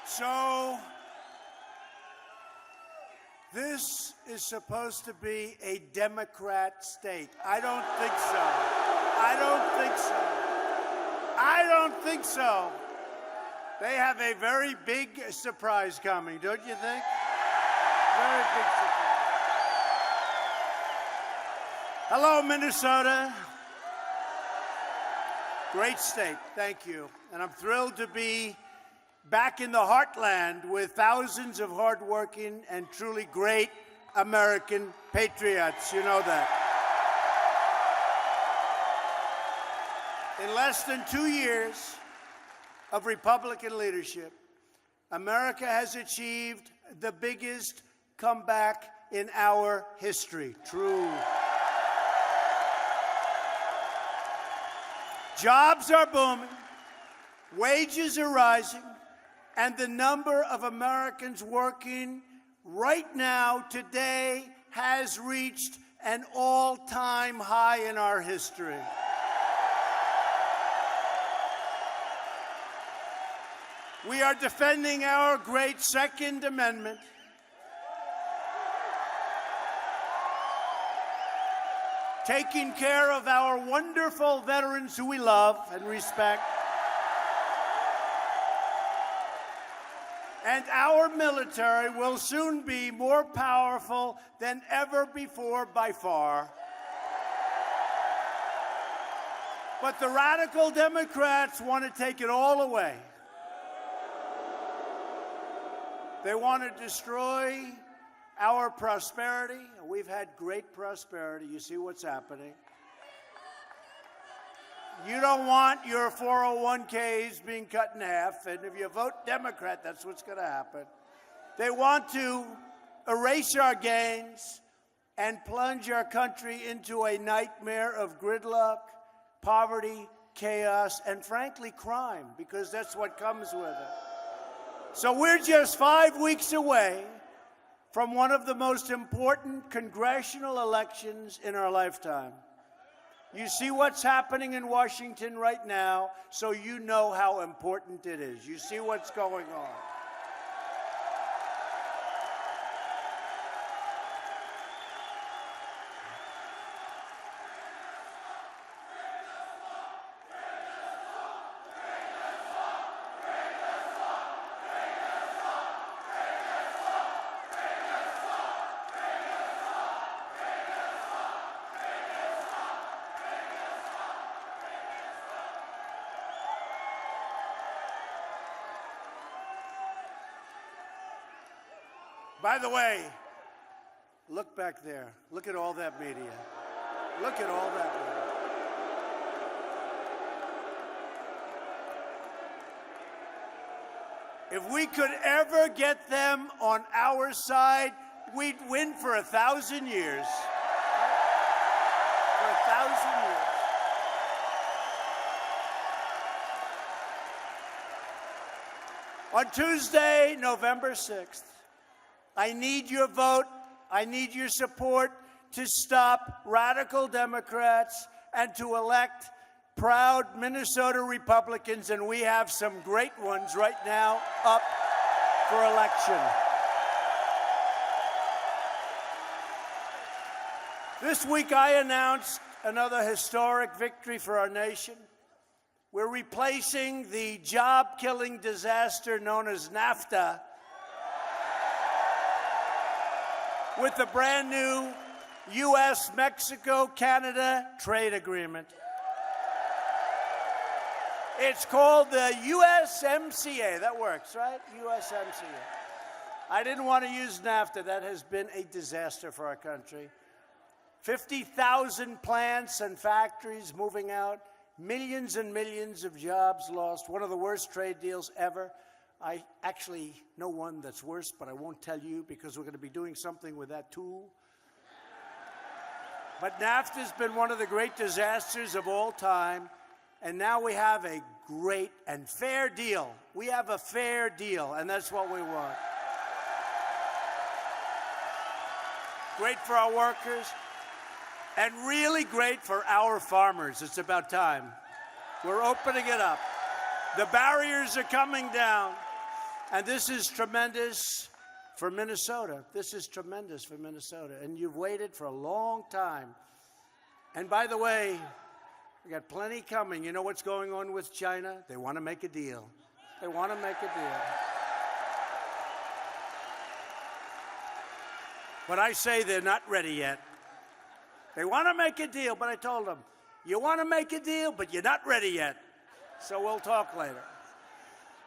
So, this is supposed to be a Democrat state. I don't think so. I don't think so. I don't think so. They have a very big surprise coming, don't you think? Very big surprise. Hello, Minnesota. Great state, thank you. And I'm thrilled to be back in the heartland with thousands of hardworking and truly great American patriots. You know that. In less than 2 years of Republican leadership, America has achieved the biggest comeback in our history. True. Jobs are booming, wages are rising, and the number of Americans working right now, today, has reached an all-time high in our history. We are defending our great Second Amendment. Taking care of our wonderful veterans who we love and respect. And our military will soon be more powerful than ever before by far. But the radical Democrats want to take it all away. They want to destroy our prosperity. We've had great prosperity. You see what's happening. You don't want your 401ks being cut in half, and if you vote Democrat, that's what's going to happen. They want to erase our gains and plunge our country into a nightmare of gridlock, poverty, chaos, and frankly, crime, because that's what comes with it. So we're just 5 weeks away from one of the most important congressional elections in our lifetime. You see what's happening in Washington right now, so you know how important it is. You see what's going on. By the way, look back there. Look at all that media. Look at all that media. If we could ever get them on our side, we'd win for 1,000 years. For 1,000 years. On Tuesday, November 6th, I need your vote, I need your support to stop radical Democrats and to elect proud Minnesota Republicans, and we have some great ones right now up for election. This week I announced another historic victory for our nation. We're replacing the job-killing disaster known as NAFTA with the brand new U.S.-Mexico-Canada trade agreement. It's called the USMCA. That works, right? USMCA. I didn't want to use NAFTA. That has been a disaster for our country. 50,000 plants and factories moving out, millions and millions of jobs lost, one of the worst trade deals ever. I actually know one that's worse, but I won't tell you because we're going to be doing something with that too. But NAFTA's been one of the great disasters of all time, and now we have a great and fair deal. We have a fair deal, and that's what we want. Great for our workers, and really great for our farmers. It's about time. We're opening it up. The barriers are coming down. And this is tremendous for Minnesota. This is tremendous for Minnesota. And you've waited for a long time. And by the way, we got plenty coming. You know what's going on with China? They want to make a deal. They want to make a deal. But I say they're not ready yet. They want to make a deal, but I told them, you want to make a deal, but you're not ready yet. So we'll talk later.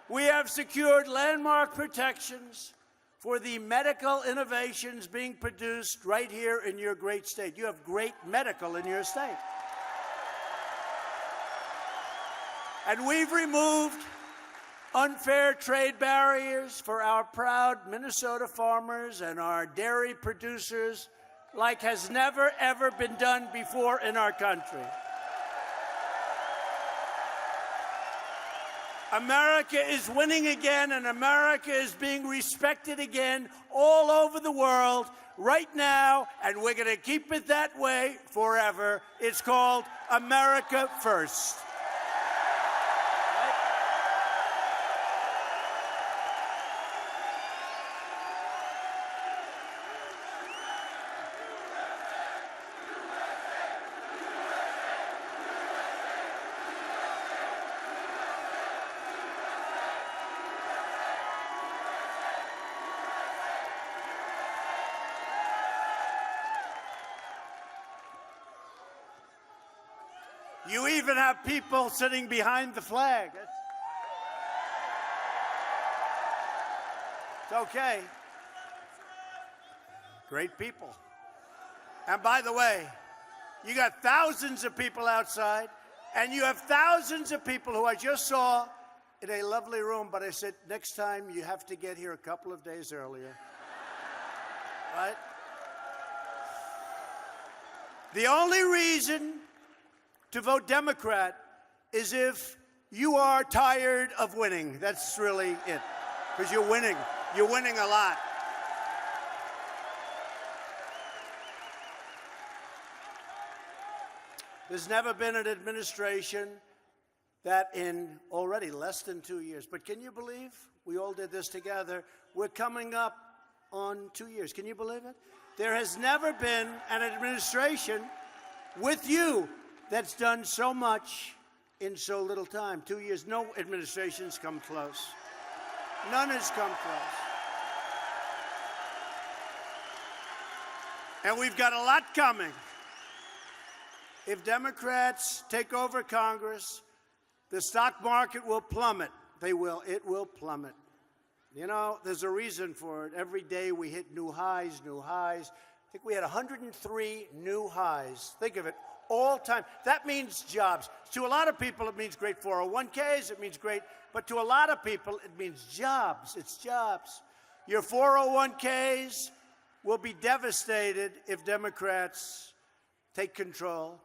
We have secured landmark protections for the medical innovations being produced right here in your great state. You have great medical in your state. And we've removed unfair trade barriers for our proud Minnesota farmers and our dairy producers like has never, ever been done before in our country. America is winning again, and America is being respected again all over the world right now, and we're going to keep it that way forever. It's called America First. You even have people sitting behind the flag. It's okay. Great people. And by the way, you got thousands of people outside, and you have thousands of people who I just saw in a lovely room, but I said, next time you have to get here a couple of days earlier. Right? The only reason to vote Democrat is if you are tired of winning. That's really it. Because you're winning. You're winning a lot. There's never been an administration that in already less than 2 years, but can you believe we all did this together? We're coming up on 2 years. Can you believe it? There has never been an administration with you that's done so much in so little time. 2 years, no administration's come close. None has come close. And we've got a lot coming. If Democrats take over Congress, the stock market will plummet. They will. It will plummet. You know, there's a reason for it. Every day we hit new highs, new highs. I think we had 103 new highs. Think of it. All time. That means jobs. To a lot of people, it means great 401ks. It means great. But to a lot of people, it means jobs. It's jobs. Your 401ks will be devastated if Democrats take control.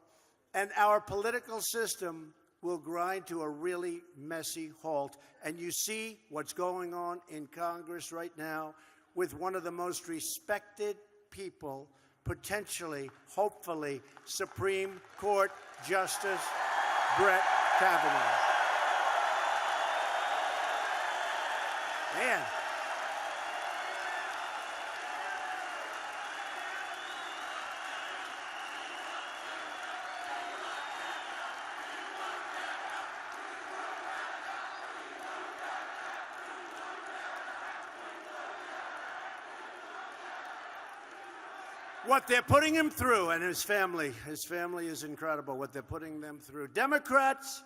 And our political system will grind to a really messy halt. And you see what's going on in Congress right now with one of the most respected people, potentially, hopefully, Supreme Court Justice Brett Kavanaugh. Man. What they're putting him through, and his family is incredible, what they're putting them through. Democrats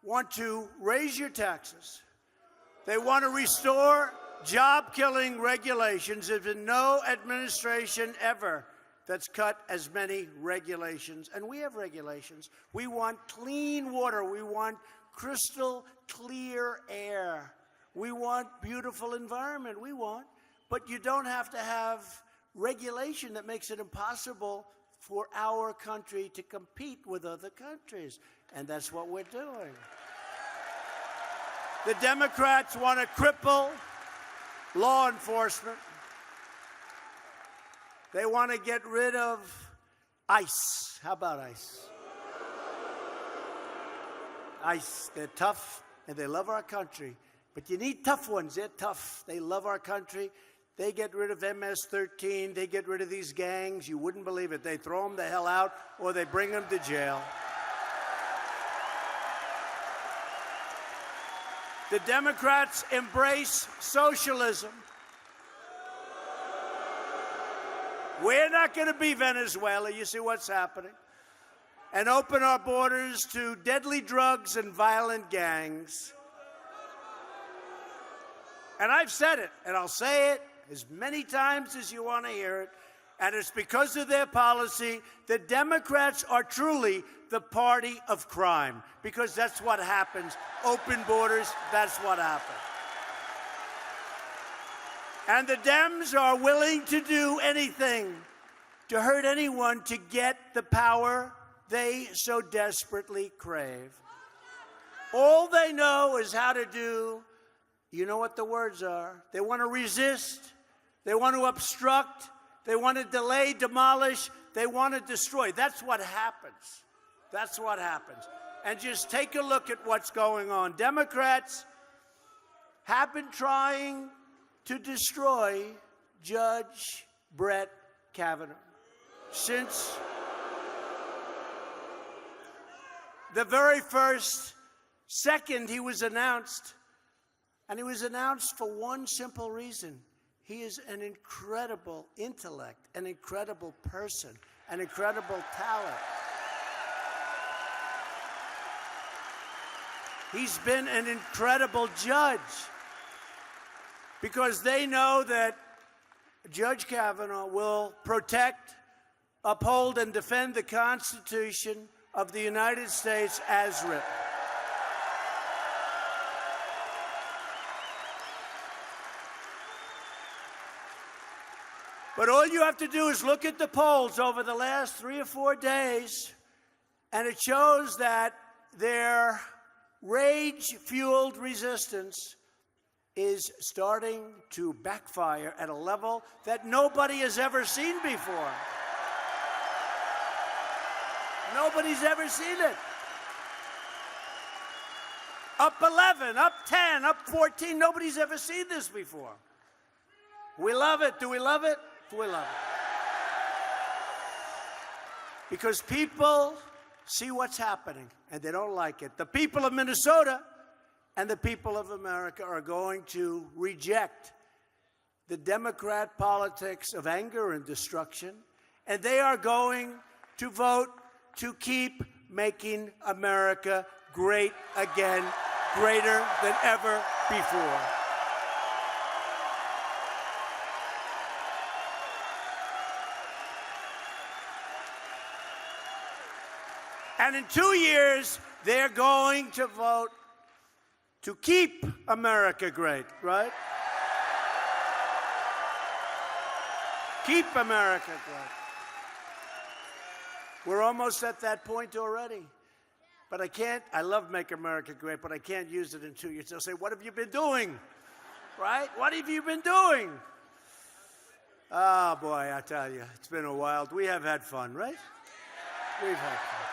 want to raise your taxes. They want to restore job-killing regulations. There's been no administration ever that's cut as many regulations. And we have regulations. We want clean water. We want crystal clear air. We want beautiful environment. But you don't have to have regulation that makes it impossible for our country to compete with other countries. And that's what we're doing. The Democrats want to cripple law enforcement. They want to get rid of ICE. How about ICE? ICE, they're tough and they love our country, But you need tough ones. They're tough. They love our country. They get rid of MS-13. They get rid of these gangs. You wouldn't believe it. They throw them the hell out or they bring them to jail. The Democrats embrace socialism. We're not going to be Venezuela. You see what's happening? And open our borders to deadly drugs and violent gangs. And I've said it, and I'll say it as many times as you want to hear it, and it's because of their policy. The Democrats are truly the party of crime, because that's what happens. Open borders, that's what happens. And the Dems are willing to do anything to hurt anyone to get the power they so desperately crave. All they know is how to do, you know what the words are. They want to resist. They want to obstruct. They want to delay, demolish. They want to destroy. That's what happens. That's what happens. And just take a look at what's going on. Democrats have been trying to destroy Judge Brett Kavanaugh since the very first second he was announced. And he was announced for one simple reason. He is an incredible intellect, an incredible person, an incredible talent. He's been an incredible judge because they know that Judge Kavanaugh will protect, uphold, and defend the Constitution of the United States as written. But all you have to do is look at the polls over the last 3 or 4 days, and it shows that their rage-fueled resistance is starting to backfire at a level that nobody has ever seen before. Nobody's ever seen it. Up 11, up 10, up 14. Nobody's ever seen this before. We love it. Do we love it? We love it. Because people see what's happening, and they don't like it. The people of Minnesota and the people of America are going to reject the Democrat politics of anger and destruction, and they are going to vote to keep making America great again, greater than ever before. And in 2 years, they're going to vote to keep America great, right? Keep America great. We're almost at that point already. But I love Make America Great, but I can't use it in 2 years. They'll say, what have you been doing? Right? What have you been doing? Oh, boy, I tell you, it's been a while. We have had fun, right? We've had fun.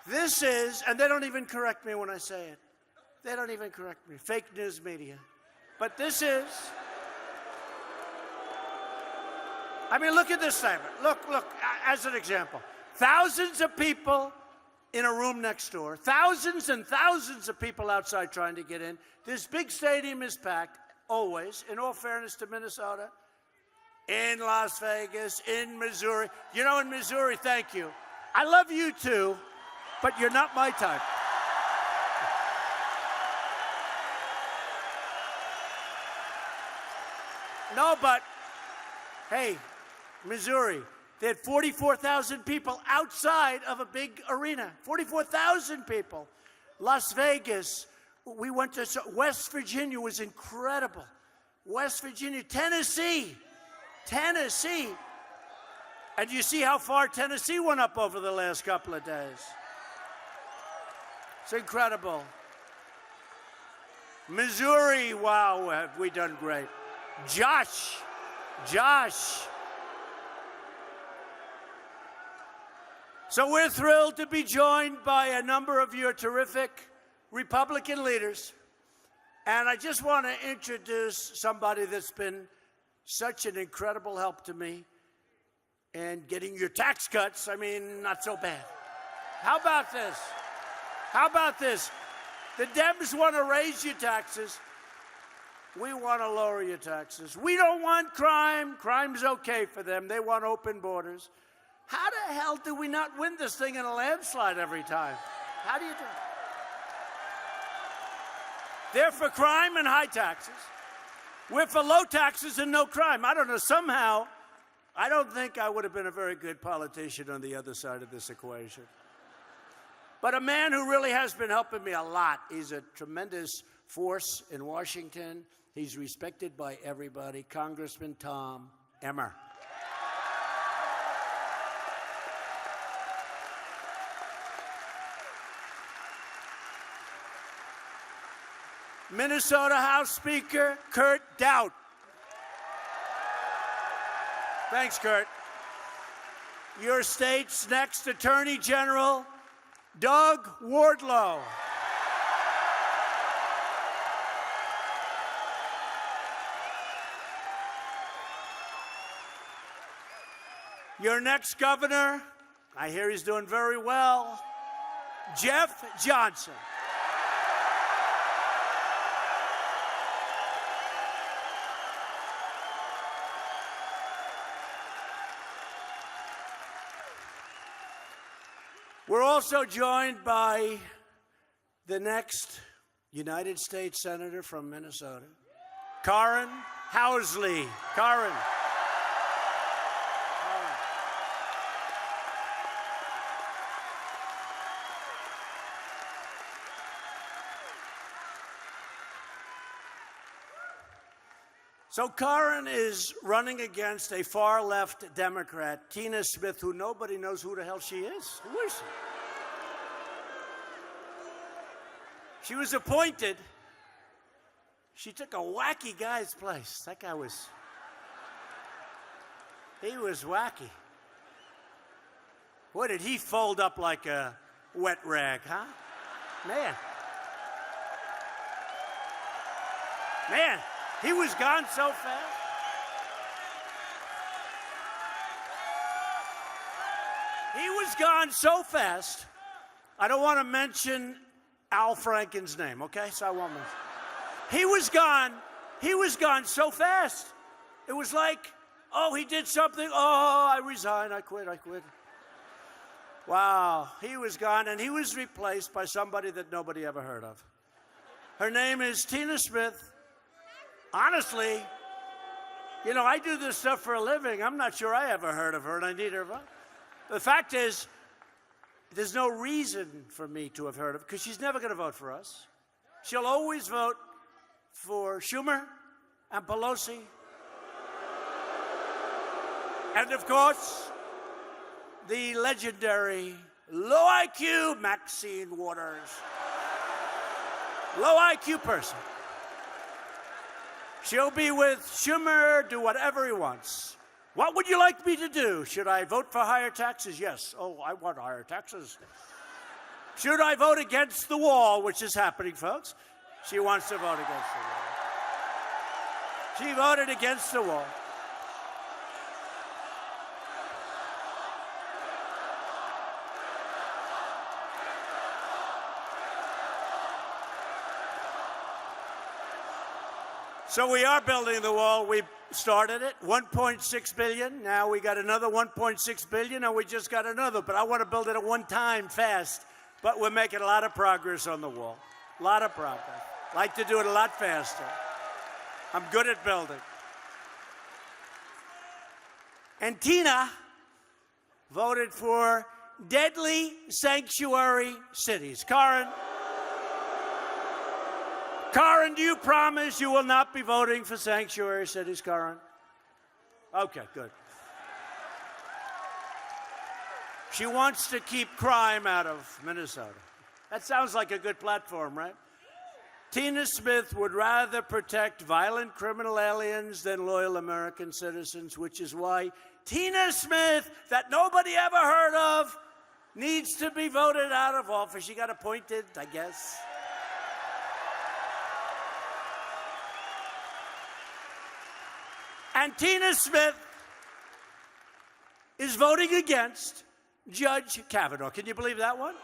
This is, and they don't even correct me when I say it. They don't even correct me. Fake news media. But this is, I mean, look at this statement. Look, as an example. Thousands of people in a room next door. Thousands and thousands of people outside trying to get in. This big stadium is packed, always, in all fairness to Minnesota, in Las Vegas, in Missouri. You know, in Missouri, thank you. I love you too. But you're not my type. No, but, hey, Missouri, they had 44,000 people outside of a big arena. 44,000 people. Las Vegas, we went to, West Virginia was incredible. West Virginia, Tennessee. And you see how far Tennessee went up over the last couple of days. It's incredible. Missouri, wow, have we done great. Josh. So we're thrilled to be joined by a number of your terrific Republican leaders. And I just want to introduce somebody that's been such an incredible help to me in getting your tax cuts. I mean, not so bad. How about this? How about this? The Dems want to raise your taxes. We want to lower your taxes. We don't want crime. Crime's okay for them. They want open borders. How the hell do we not win this thing in a landslide every time? How do you do it? They're for crime and high taxes. We're for low taxes and no crime. I don't know, somehow, I don't think I would have been a very good politician on the other side of this equation. But a man who really has been helping me a lot. He's a tremendous force in Washington. He's respected by everybody. Congressman Tom Emmer. Minnesota House Speaker Kurt Doudt. Thanks, Kurt. Your state's next Attorney General, Doug Wardlow. Your next governor, I hear he's doing very well, Jeff Johnson. We're also joined by the next United States Senator from Minnesota, Karen Housley. Karen. So Karen is running against a far-left Democrat, Tina Smith, who nobody knows who the hell she is. Who is she? She was appointed. She took a wacky guy's place. That guy was... he was wacky. Boy, did he fold up like a wet rag, huh? Man. Man. He was gone so fast. He was gone so fast, I don't want to mention Al Franken's name, okay? So I won't mention. He was gone so fast. It was like, oh, he did something. Oh, I resign, I quit. Wow, he was gone, and he was replaced by somebody that nobody ever heard of. Her name is Tina Smith. Honestly, you know, I do this stuff for a living. I'm not sure I ever heard of her, and I need her vote. The fact is, there's no reason for me to have heard of her, because she's never going to vote for us. She'll always vote for Schumer and Pelosi. And, of course, the legendary low IQ Maxine Waters. Low IQ person. She'll be with Schumer, do whatever he wants. What would you like me to do? Should I vote for higher taxes? Yes. Oh, I want higher taxes. Should I vote against the wall, which is happening, folks? She wants to vote against the wall. She voted against the wall. So we are building the wall. We started it, $1.6 billion. Now we got another $1.6 billion, and we just got another. But I want to build it at one time fast. But we're making a lot of progress on the wall. A lot of progress. Like to do it a lot faster. I'm good at building. And Tina voted for deadly sanctuary cities. Karen, do you promise you will not be voting for sanctuary cities, Karen? Okay, good. She wants to keep crime out of Minnesota. That sounds like a good platform, right? Tina Smith would rather protect violent criminal aliens than loyal American citizens, which is why Tina Smith, that nobody ever heard of, needs to be voted out of office. She got appointed, I guess. And Tina Smith is voting against Judge Kavanaugh. Can you believe that one?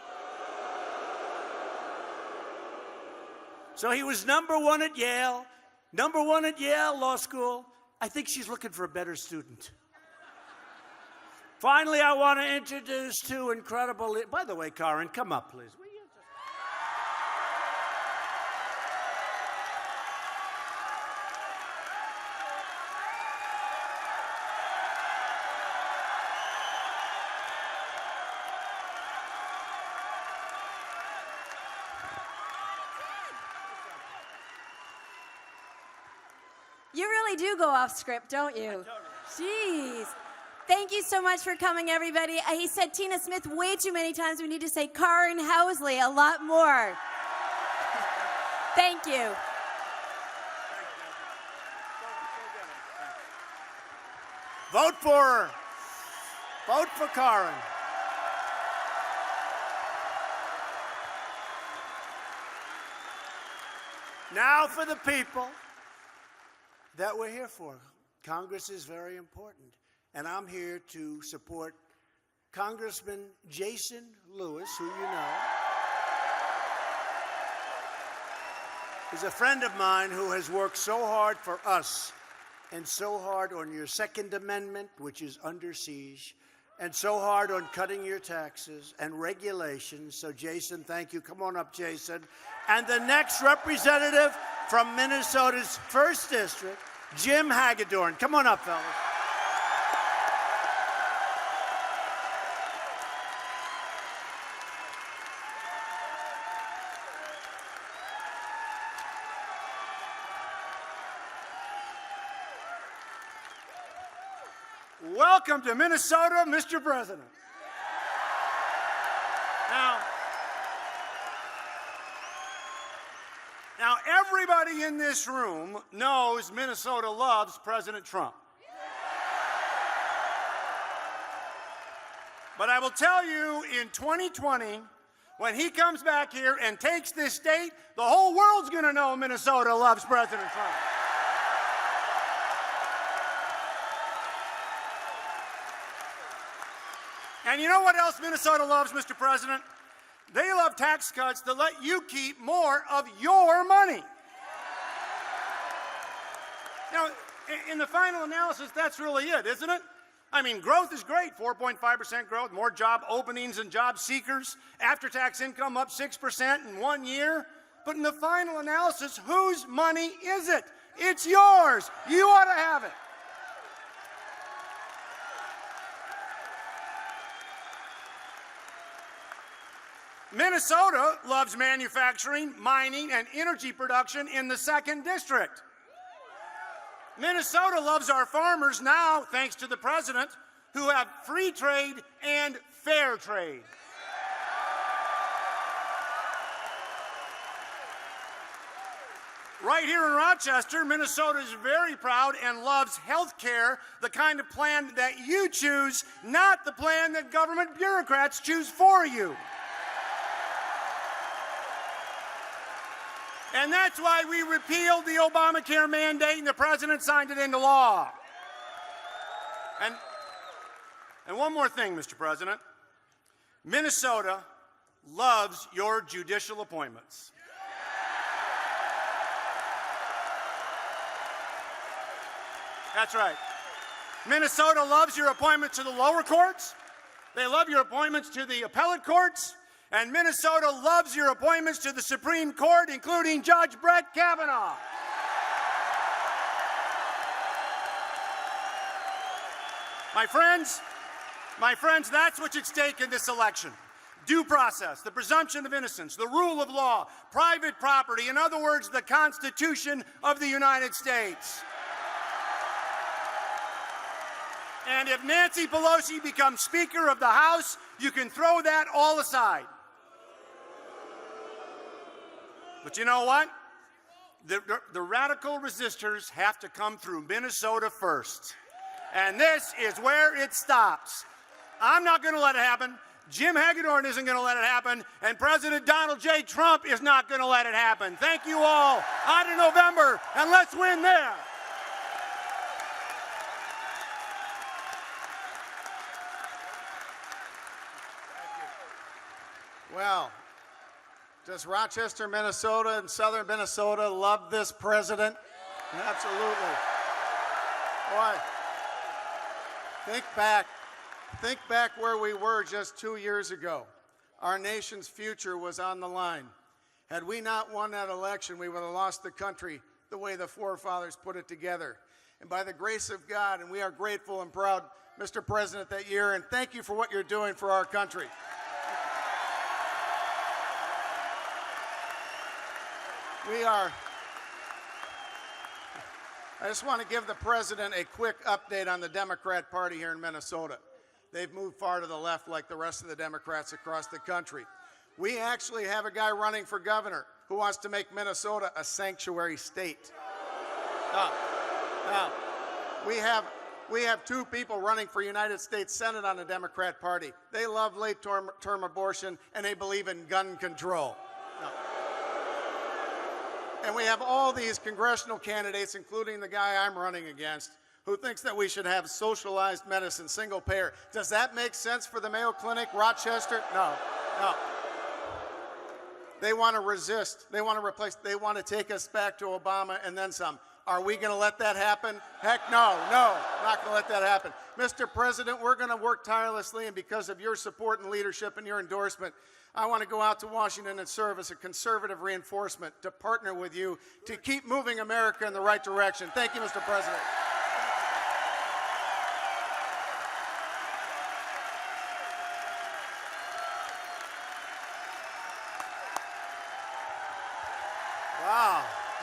So he was #1 at Yale, #1 at Yale Law School. I think she's looking for a better student. Finally, I want to introduce two incredible... By the way, Karen, come up, please. Will you just... You really do go off script, don't you? Jeez. Thank you so much for coming, everybody. He said Tina Smith way too many times. We need to say Karen Housley a lot more. Thank you. Vote for her. Vote for Karen. Now for the people that we're here for. Congress is very important. And I'm here to support Congressman Jason Lewis, who you know. He's a friend of mine who has worked so hard for us and so hard on your Second Amendment, which is under siege, and so hard on cutting your taxes and regulations. So, Jason, thank you. Come on up, Jason. And the next representative from Minnesota's 1st District, Jim Hagedorn. Come on up, fellas. Welcome to Minnesota, Mr. President. Now, everybody in this room knows Minnesota loves President Trump. But I will tell you, in 2020, when he comes back here and takes this state, the whole world's going to know Minnesota loves President Trump. And you know what else Minnesota loves, Mr. President? They love tax cuts that let you keep more of your money. Now, in the final analysis, that's really it, isn't it? I mean, growth is great, 4.5% growth, more job openings and job seekers, after-tax income up 6% in 1 year. But in the final analysis, whose money is it? It's yours. You ought to have it. Minnesota loves manufacturing, mining, and energy production in the 2nd District. Minnesota loves our farmers now, thanks to the president, who have free trade and fair trade. Right here in Rochester, Minnesota is very proud and loves health care, the kind of plan that you choose, not the plan that government bureaucrats choose for you. And that's why we repealed the Obamacare mandate and the president signed it into law. And one more thing, Mr. President. Minnesota loves your judicial appointments. That's right. Minnesota loves your appointments to the lower courts. They love your appointments to the appellate courts. And Minnesota loves your appointments to the Supreme Court, including Judge Brett Kavanaugh. My friends, that's what's at stake in this election. Due process, the presumption of innocence, the rule of law, private property, in other words, the Constitution of the United States. And if Nancy Pelosi becomes Speaker of the House, you can throw that all aside. But you know what? The radical resistors have to come through Minnesota first. And this is where it stops. I'm not going to let it happen. Jim Hagedorn isn't going to let it happen. And President Donald J. Trump is not going to let it happen. Thank you all. On to November, and let's win there. Well, does Rochester, Minnesota and southern Minnesota love this president? Absolutely. Boy, think back where we were just 2 years ago. Our nation's future was on the line. Had we not won that election, we would have lost the country the way the forefathers put it together. And by the grace of God, and we are grateful and proud, Mr. President, that year, and thank you for what you're doing for our country. I just want to give the president a quick update on the Democrat Party here in Minnesota. They've moved far to the left like the rest of the Democrats across the country. We actually have a guy running for governor who wants to make Minnesota a sanctuary state. Now, we have two people running for United States Senate on the Democrat Party. They love late-term abortion, and they believe in gun control. And we have all these congressional candidates, including the guy I'm running against, who thinks that we should have socialized medicine, single payer. Does that make sense for the Mayo Clinic, Rochester? No. They want to resist. They want to replace. They want to take us back to Obama and then some. Are we going to let that happen? Heck no, not going to let that happen. Mr. President, we're going to work tirelessly, and because of your support and leadership and your endorsement, I want to go out to Washington and serve as a conservative reinforcement to partner with you to keep moving America in the right direction. Thank you, Mr. President.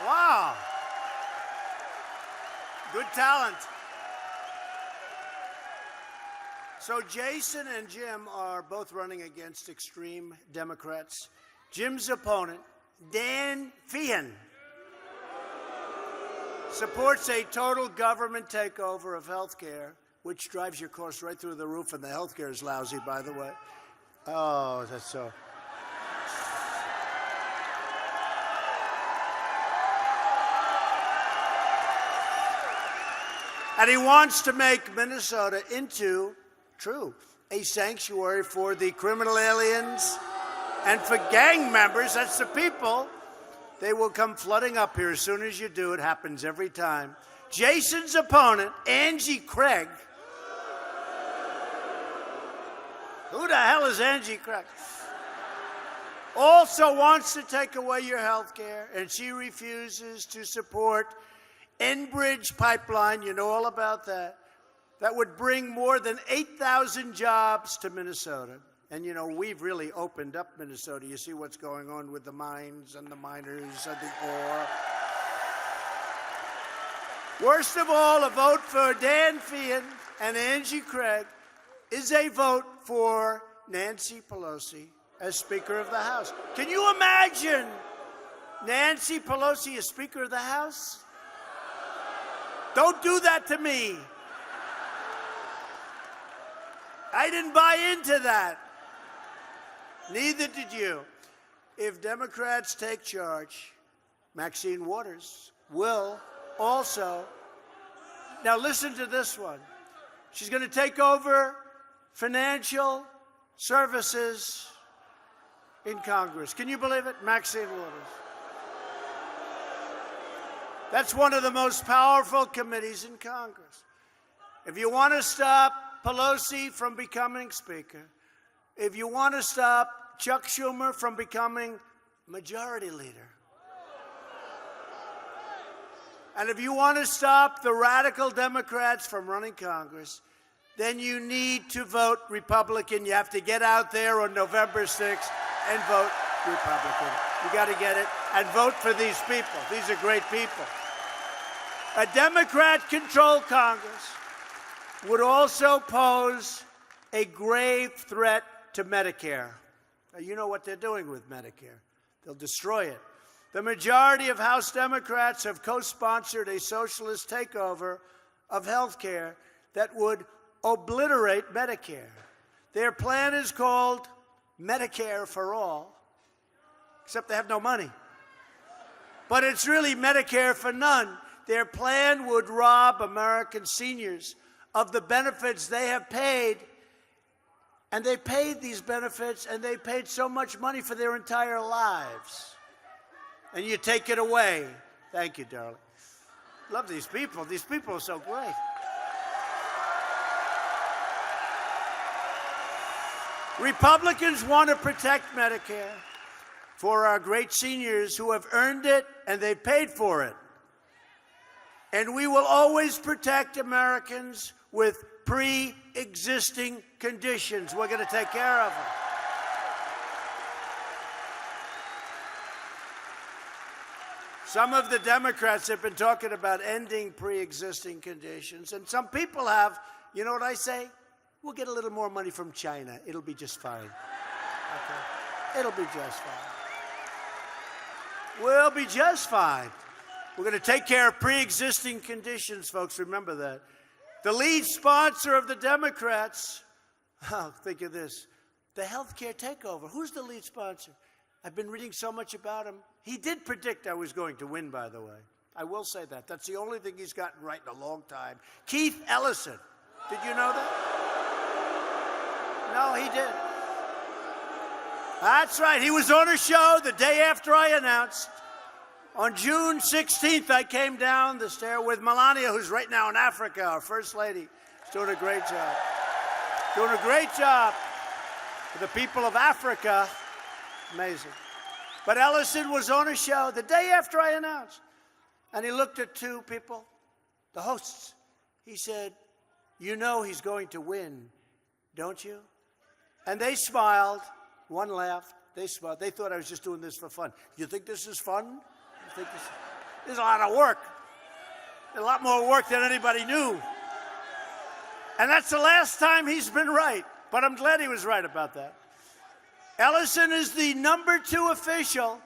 Wow. Good talent. So Jason and Jim are both running against extreme Democrats. Jim's opponent, Dan Feehan, supports a total government takeover of health care, which drives your costs right through the roof, and the health care is lousy, by the way. Oh, that's so. And he wants to make Minnesota into, a sanctuary for the criminal aliens and for gang members. That's the people. They will come flooding up here as soon as you do. It happens every time. Jason's opponent, Angie Craig. Who the hell is Angie Craig? Also wants to take away your health care, and she refuses to support Enbridge pipeline, you know all about that. That would bring more than 8,000 jobs to Minnesota. And you know, we've really opened up Minnesota. You see what's going on with the mines and the miners and the ore. Worst of all, a vote for Dan Feehan and Angie Craig is a vote for Nancy Pelosi as Speaker of the House. Can you imagine Nancy Pelosi as Speaker of the House? Don't do that to me. I didn't buy into that. Neither did you. If Democrats take charge, Maxine Waters will also. Now listen to this one. She's going to take over financial services in Congress. Can you believe it? Maxine Waters. That's one of the most powerful committees in Congress. If you want to stop Pelosi from becoming Speaker, if you want to stop Chuck Schumer from becoming Majority Leader, and if you want to stop the radical Democrats from running Congress, then you need to vote Republican. You have to get out there on November 6th and vote Republican. You got to get it and vote for these people. These are great people. A Democrat-controlled Congress would also pose a grave threat to Medicare. Now, you know what they're doing with Medicare. They'll destroy it. The majority of House Democrats have co-sponsored a socialist takeover of health care that would obliterate Medicare. Their plan is called Medicare for All, except they have no money. But it's really Medicare for none. Their plan would rob American seniors of the benefits they have paid And they paid these benefits, and they paid so much money for their entire lives. And you take it away. Thank you, darling. Love these people. These people are so great. Republicans want to protect Medicare for our great seniors who have earned it and they paid for it. And we will always protect Americans with pre-existing conditions. We're going to take care of them. Some of the Democrats have been talking about ending pre-existing conditions, and some people have. You know what I say? We'll get a little more money from China. It'll be just fine. Okay? It'll be just fine. We'll be just fine. We're going to take care of pre-existing conditions, folks. Remember that. The lead sponsor of the Democrats, oh, think of this, the health care takeover. Who's the lead sponsor? I've been reading so much about him. He did predict I was going to win, by the way. I will say that. That's the only thing he's gotten right in a long time. Keith Ellison. Did you know that? No, he did. That's right. He was on a show the day after I announced. On June 16th, I came down the stair with Melania, who's right now in Africa, our First Lady. She's doing a great job. Doing a great job for the people of Africa. Amazing. But Ellison was on a show the day after I announced. And he looked at two people, the hosts. He said, "You know he's going to win, don't you?" And they smiled. One laughed. They smiled. They thought I was just doing this for fun. You think this is fun? You think this is a lot of work. A lot more work than anybody knew. And that's the last time he's been right. But I'm glad he was right about that. Ellison is the #2 official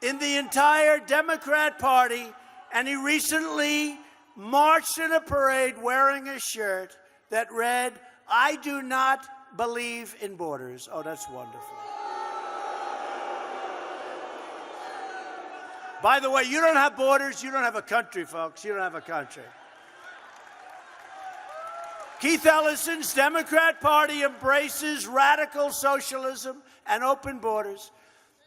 in the entire Democrat Party, and he recently marched in a parade wearing a shirt that read, "I do not believe in borders." Oh, that's wonderful. By the way, you don't have borders, you don't have a country, folks. You don't have a country. Keith Ellison's Democrat Party embraces radical socialism and open borders.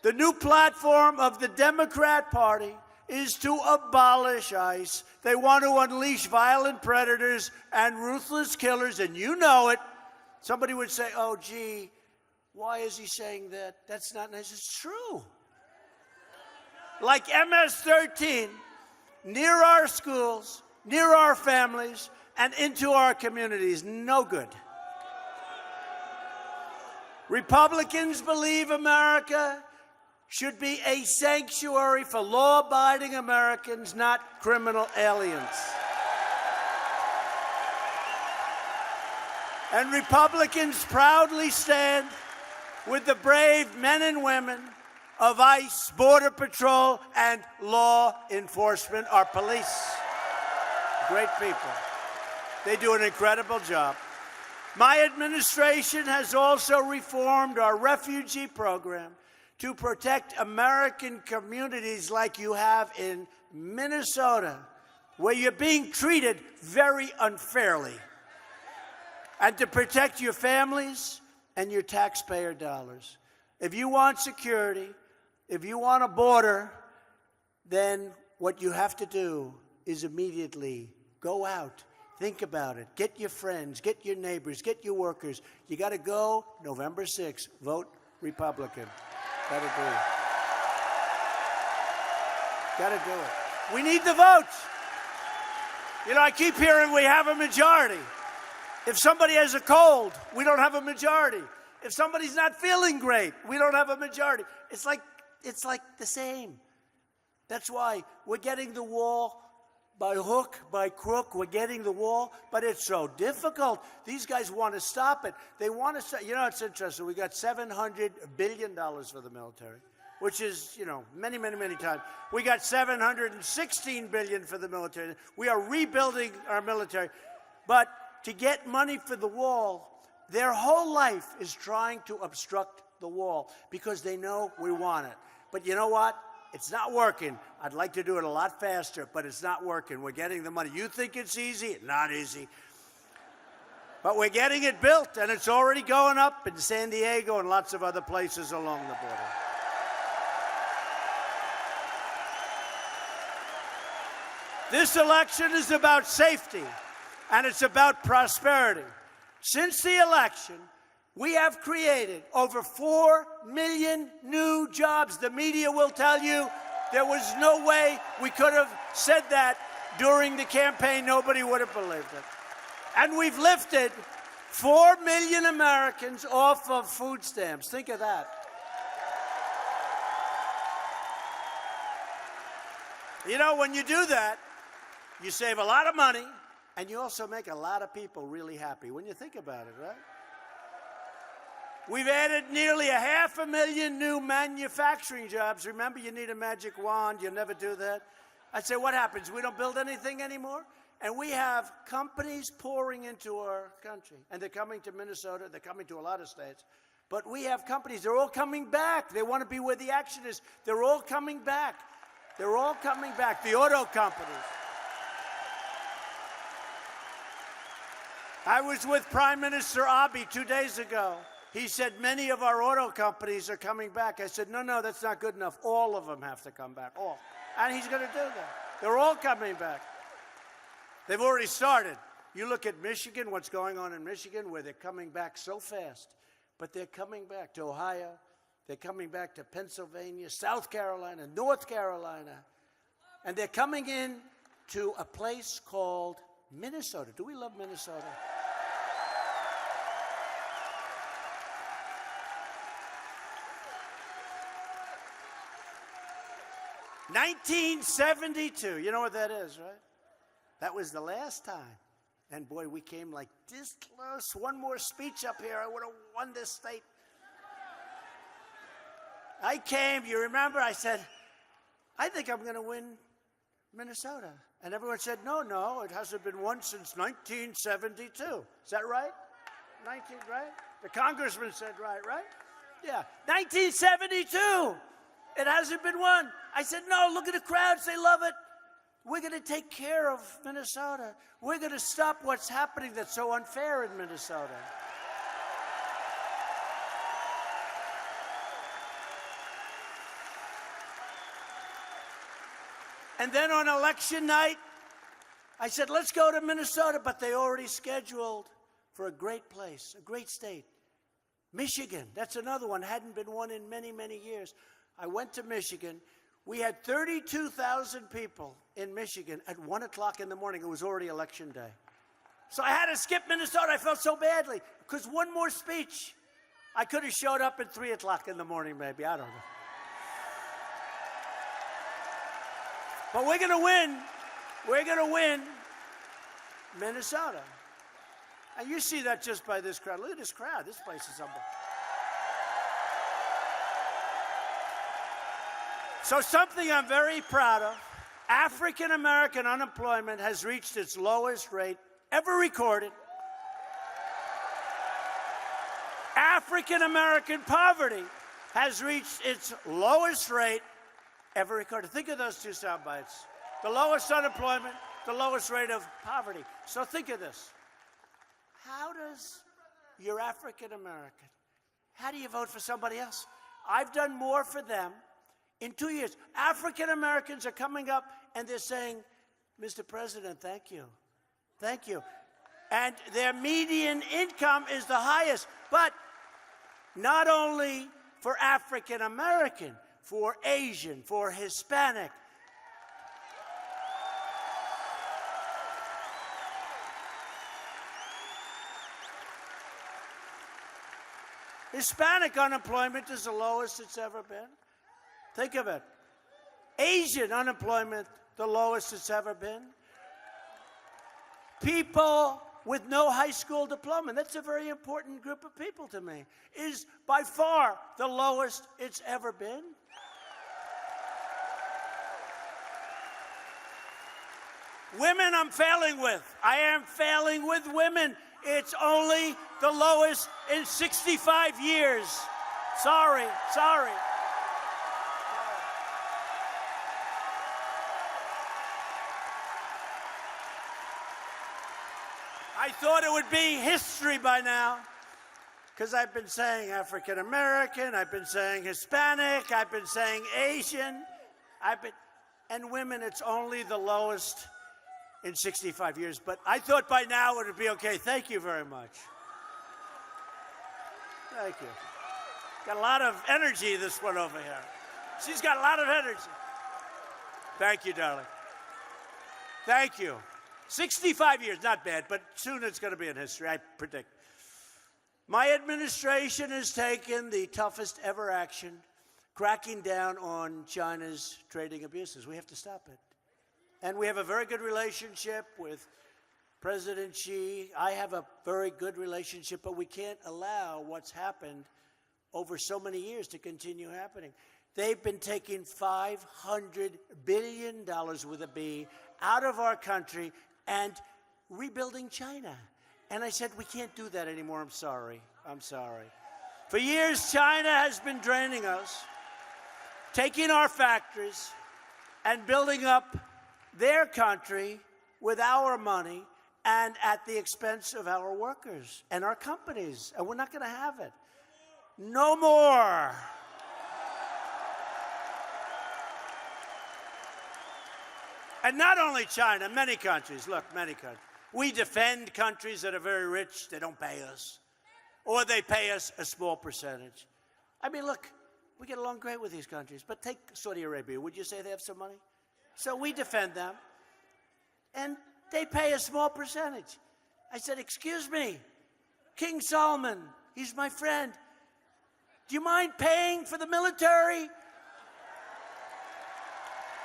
The new platform of the Democrat Party is to abolish ICE. They want to unleash violent predators and ruthless killers, and you know it. Somebody would say, "Oh, gee, why is he saying that?" That's not nice. It's true. Like MS-13, near our schools, near our families, and into our communities. No good. Republicans believe America should be a sanctuary for law-abiding Americans, not criminal aliens. And Republicans proudly stand with the brave men and women of ICE, Border Patrol, and law enforcement, our police. Great people. They do an incredible job. My administration has also reformed our refugee program to protect American communities like you have in Minnesota, where you're being treated very unfairly, and to protect your families and your taxpayer dollars. If you want security, if you want a border, then what you have to do is immediately go out, think about it, get your friends, get your neighbors, get your workers. You got to go November 6th, vote Republican. Got to do it. Got to do it. We need the votes. You know, I keep hearing we have a majority. If somebody has a cold, we don't have a majority. If somebody's not feeling great, we don't have a majority. It's like the same. That's why we're getting the wall by hook, by crook. We're getting the wall, but it's so difficult. These guys want to stop it. They want to stop. You know, it's interesting. We got $700 billion for the military, which is, you know, many, many, many times. We got $716 billion for the military. We are rebuilding our military. But to get money for the wall, their whole life is trying to obstruct the wall because they know we want it. But you know what? It's not working. I'd like to do it a lot faster, but it's not working. We're getting the money. You think it's easy? Not easy. But we're getting it built, and it's already going up in San Diego and lots of other places along the border. This election is about safety, and it's about prosperity. Since the election, we have created over 4 million new jobs. The media will tell you there was no way we could have said that during the campaign. Nobody would have believed it. And we've lifted 4 million Americans off of food stamps. Think of that. You know, when you do that, you save a lot of money, and you also make a lot of people really happy when you think about it, right? We've added nearly 500,000 new manufacturing jobs. Remember, you need a magic wand. You'll never do that. I'd say, what happens? We don't build anything anymore? And we have companies pouring into our country. And they're coming to Minnesota. They're coming to a lot of states. But we have companies. They're all coming back. They want to be where the action is. They're all coming back. They're all coming back. The auto companies. I was with Prime Minister Abe 2 days ago. He said many of our auto companies are coming back. I said, no, that's not good enough. All of them have to come back, all. And he's going to do that. They're all coming back. They've already started. You look at Michigan, what's going on in Michigan, where they're coming back so fast. But they're coming back to Ohio. They're coming back to Pennsylvania, South Carolina, North Carolina. And they're coming in to a place called Minnesota. Do we love Minnesota? 1972. You know what that is, right? That was the last time. And boy, we came like this close. One more speech up here, I would have won this state. I came, you remember, I said, I think I'm going to win Minnesota. And everyone said, no, it hasn't been won since 1972. Is that right? 19, right? The congressman said right? Yeah, 1972. It hasn't been won. I said, no, look at the crowds. They love it. We're going to take care of Minnesota. We're going to stop what's happening that's so unfair in Minnesota. And then on election night, I said, let's go to Minnesota, but they already scheduled for a great place, a great state. Michigan, that's another one, hadn't been won in many, many years. I went to Michigan. We had 32,000 people in Michigan at 1 o'clock in the morning. It was already election day. So I had to skip Minnesota. I felt so badly because one more speech. I could have showed up at 3 o'clock in the morning maybe. I don't know. But we're going to win. We're going to win Minnesota. And you see that just by this crowd. Look at this crowd. This place is unbelievable. So something I'm very proud of, African-American unemployment has reached its lowest rate ever recorded. African-American poverty has reached its lowest rate ever recorded. Think of those two sound bites. The lowest unemployment, the lowest rate of poverty. So think of this. How does you're African-American, how do you vote for somebody else? I've done more for them in 2 years. African-Americans are coming up and they're saying, Mr. President, thank you. Thank you. And their median income is the highest. But not only for African-American, for Asian, for Hispanic. Hispanic unemployment is the lowest it's ever been. Think of it. Asian unemployment, the lowest it's ever been. People with no high school diploma, that's a very important group of people to me, is by far the lowest it's ever been. Women I'm failing with. I am failing with women. It's only the lowest in 65 years. Sorry. I thought it would be history by now, because I've been saying African American, I've been saying Hispanic, I've been saying Asian, and women, it's only the lowest in 65 years. But I thought by now it would be okay. Thank you very much. Thank you. Got a lot of energy, this one over here. She's got a lot of energy. Thank you, darling. Thank you. 65 years, not bad, but soon it's going to be in history, I predict. My administration has taken the toughest ever action, cracking down on China's trading abuses. We have to stop it. And we have a very good relationship with President Xi. I have a very good relationship, but we can't allow what's happened over so many years to continue happening. They've been taking $500 billion with a B out of our country and rebuilding China. And I said, we can't do that anymore. I'm sorry. I'm sorry. For years, China has been draining us, taking our factories and building up their country with our money and at the expense of our workers and our companies. And we're not going to have it. No more. And not only China, many countries. Look, many countries. We defend countries that are very rich. They don't pay us. Or they pay us a small percentage. I mean, look, we get along great with these countries. But take Saudi Arabia. Would you say they have some money? So we defend them. And they pay a small percentage. I said, excuse me, King Solomon, he's my friend. Do you mind paying for the military?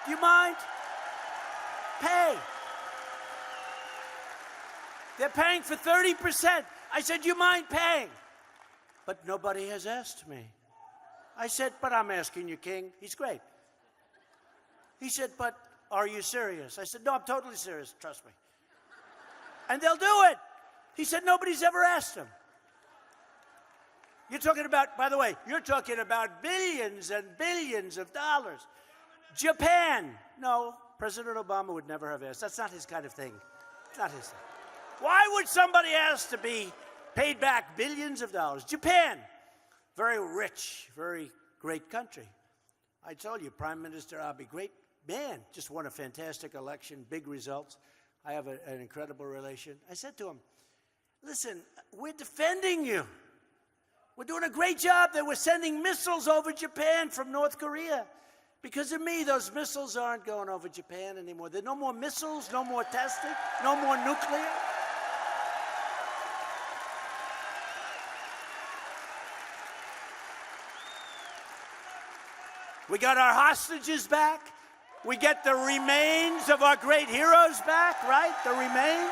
Do you mind? Pay. They're paying for 30%. I said, do you mind paying? But nobody has asked me. I said, but I'm asking you, King. He's great. He said, but are you serious? I said, no, I'm totally serious. Trust me. And they'll do it. He said, nobody's ever asked him. You're talking about, by the way, you're talking about billions and billions of dollars. Japan. No, President Obama would never have asked. That's not his kind of thing. It's not his thing. Why would somebody ask to be paid back billions of dollars? Japan. Very rich, very great country. I told you, Prime Minister Abe, great man, just won a fantastic election, big results. I have an incredible relation. I said to him, listen, we're defending you. We're doing a great job. They were sending missiles over Japan from North Korea. Because of me, those missiles aren't going over Japan anymore. There are no more missiles, no more testing, no more nuclear. We got our hostages back. We get the remains of our great heroes back, right? The remains.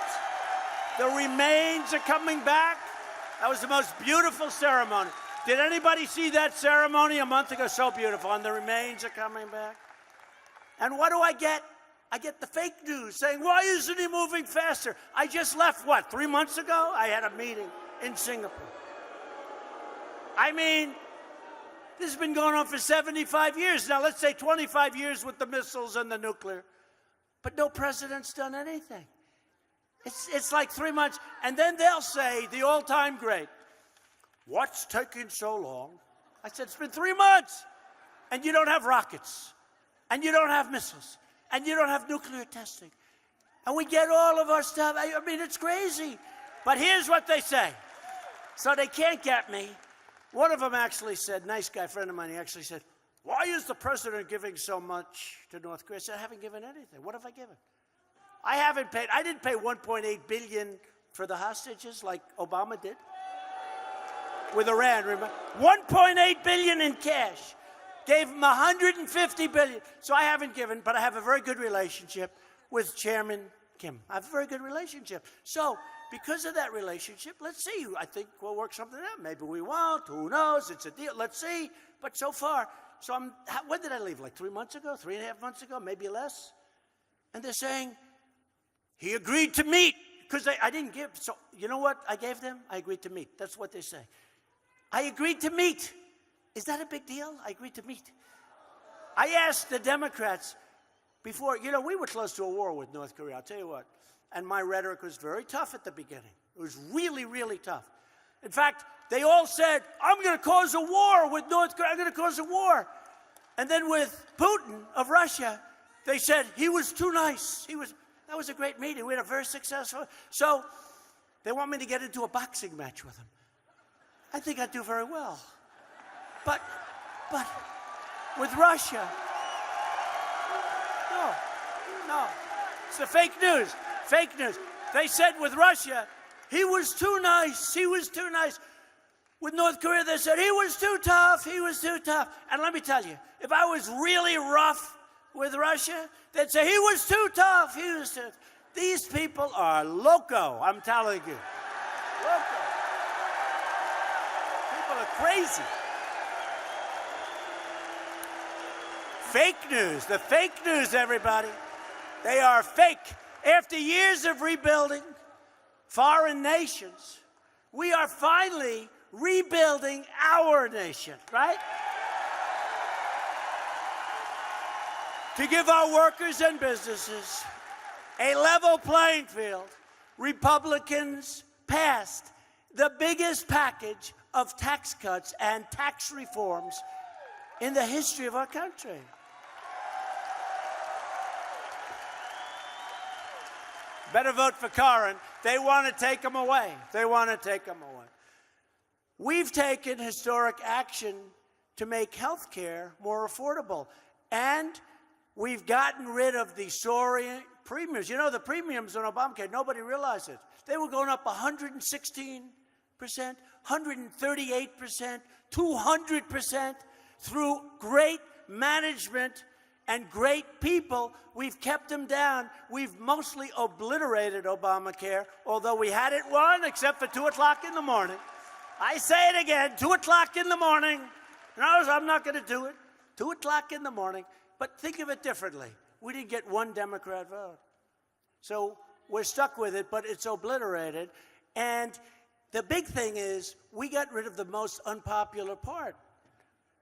The remains are coming back. That was the most beautiful ceremony. Did anybody see that ceremony a month ago? So beautiful. And the remains are coming back. And what do I get? I get the fake news saying, why isn't he moving faster? I just left, what, 3 months ago? I had a meeting in Singapore. I mean, this has been going on for 75 years. Now, let's say 25 years with the missiles and the nuclear. But no president's done anything. It's like 3 months. And then they'll say, the all-time great, what's taking so long? I said, it's been 3 months. And you don't have rockets. And you don't have missiles. And you don't have nuclear testing. And we get all of our stuff. I mean, it's crazy. But here's what they say. So they can't get me. One of them actually said, nice guy, friend of mine, he actually said, why is the president giving so much to North Korea? I said, I haven't given anything. What have I given? I haven't paid. I didn't pay $1.8 billion for the hostages like Obama did with Iran, remember? $1.8 billion in cash. Gave him $150 billion. So I haven't given, but I have a very good relationship with Chairman Kim. I have a very good relationship. So because of that relationship, let's see. I think we'll work something out. Maybe we won't. Who knows? It's a deal. Let's see. But so far, when did I leave? Like 3 months ago? 3.5 months ago? Maybe less? And they're saying, he agreed to meet. Because I didn't give. So you know what I gave them? I agreed to meet. That's what they say. I agreed to meet. Is that a big deal? I agreed to meet. I asked the Democrats before, we were close to a war with North Korea, I'll tell you what. And my rhetoric was very tough at the beginning. It was really, really tough. In fact, they all said, I'm going to cause a war with North Korea. I'm going to cause a war. And then with Putin of Russia, they said he was too nice. That was a great meeting. We had a very successful. So they want me to get into a boxing match with him. I think I'd do very well. But with Russia, no. It's the fake news. Fake news. They said with Russia, he was too nice. He was too nice. With North Korea, they said he was too tough. He was too tough. And let me tell you, if I was really rough with Russia, they'd say he was too tough. He was too. These people are loco. I'm telling you, loco. People are crazy. Fake news. The fake news, everybody. They are fake. After years of rebuilding foreign nations, we are finally rebuilding our nation, right? To give our workers and businesses a level playing field, Republicans passed the biggest package of tax cuts and tax reforms in the history of our country. Better vote for Karen. They want to take them away. They want to take them away. We've taken historic action to make health care more affordable. And we've gotten rid of the soaring premiums. You know, the premiums on Obamacare, nobody realized it. They were going up 116%, 138%, 200% through great management and great people. We've kept them down. We've mostly obliterated Obamacare, although we had it won, except for 2 o'clock in the morning. I say it again, 2 o'clock in the morning. No, I'm not going to do it. 2 o'clock in the morning. But think of it differently. We didn't get one Democrat vote. So we're stuck with it, but it's obliterated. And the big thing is we got rid of the most unpopular part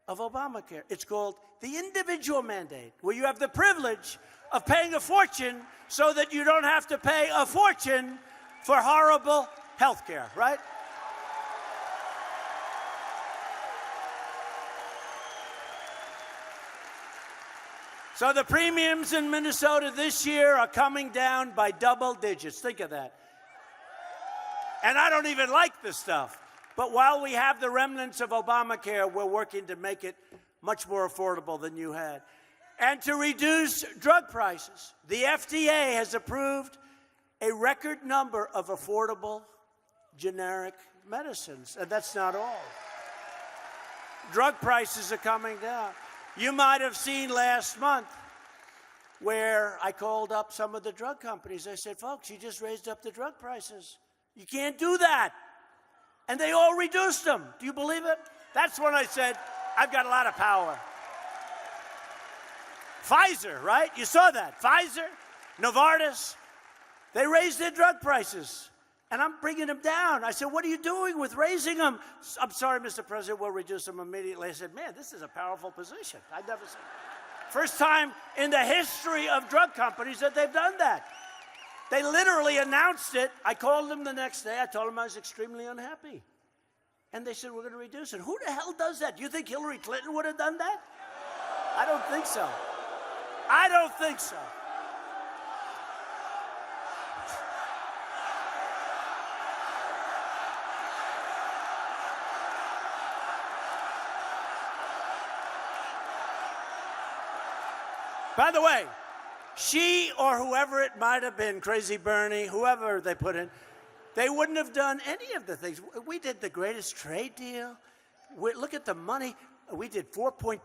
of Obamacare. It's called the individual mandate, where you have the privilege of paying a fortune so that you don't have to pay a fortune for horrible health care, right? So the premiums in Minnesota this year are coming down by double digits. Think of that. And I don't even like this stuff. But while we have the remnants of Obamacare, we're working to make it much more affordable than you had. And to reduce drug prices. The FDA has approved a record number of affordable generic medicines. And that's not all. Drug prices are coming down. You might have seen last month where I called up some of the drug companies. I said, folks, you just raised up the drug prices. You can't do that. And they all reduced them. Do you believe it? That's when I said, I've got a lot of power. Pfizer, right? You saw that. Pfizer, Novartis, they raised their drug prices. And I'm bringing them down. I said, what are you doing with raising them? I'm sorry, Mr. President, we'll reduce them immediately. I said, man, this is a powerful position. I've never seen it. First time in the history of drug companies that they've done that. They literally announced it. I called them the next day. I told them I was extremely unhappy. And they said, we're going to reduce it. Who the hell does that? Do you think Hillary Clinton would have done that? I don't think so. I don't think so. By the way, she or whoever it might have been, Crazy Bernie, whoever they put in, they wouldn't have done any of the things. We did the greatest trade deal. Look at the money. We did 4.2%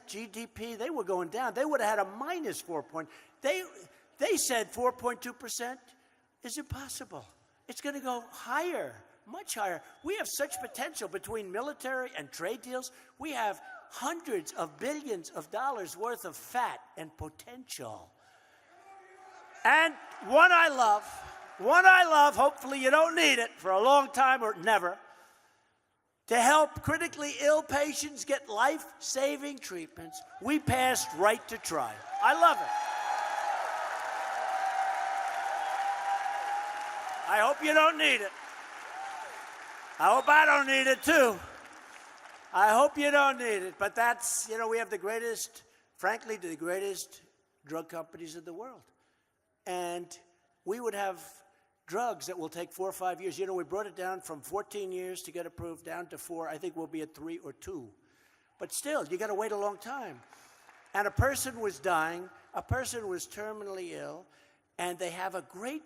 GDP. They were going down. They would have had a minus 4 point. They said 4.2% is impossible. It's going to go higher, much higher. We have such potential between military and trade deals. We have hundreds of billions of dollars worth of fat and potential. And one I love, hopefully you don't need it for a long time or never, to help critically ill patients get life-saving treatments, we passed Right to Try. I love it. I hope you don't need it. I hope I don't need it, too. I hope you don't need it. But that's, we have the greatest, frankly, the greatest drug companies in the world. And we would have drugs that will take 4 or 5 years. We brought it down from 14 years to get approved down to 4. I think we'll be at 3 or 2. But still, you got to wait a long time. And a person was dying, a person was terminally ill, and they have a great,